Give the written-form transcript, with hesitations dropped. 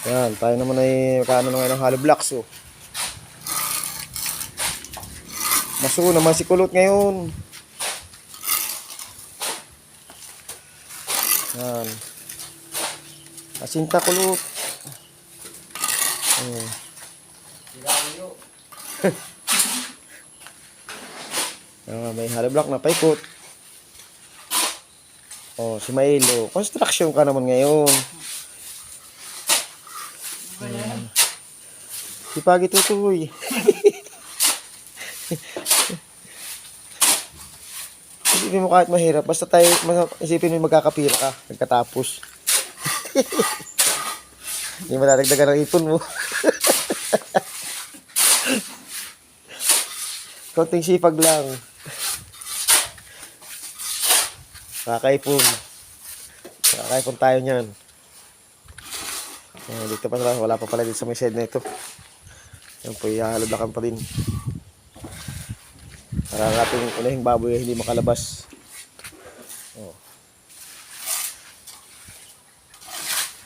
Yan, tayo naman ay magkano na ngayon ng hollow blocks oh. Maso naman si kulot ngayon. Yan. Asinta kulot. May hollow block na paikot. Oh, si Mailo. Construction ka naman ngayon. Si Pagi Tutoy. Isipin mo kahit mahirap. Basta tayo, isipin mo magkakapira ka. Nagkatapos. Hindi mo nadagdagan ang ipon mo. Konting sipag lang. Kakaipon. Kakaipon tayo niyan. Dito pa wala pa pala dito sa may shed na ito. Yan po, ihahalabakan pa din. Para ang ating unahing baboy ay hindi makalabas.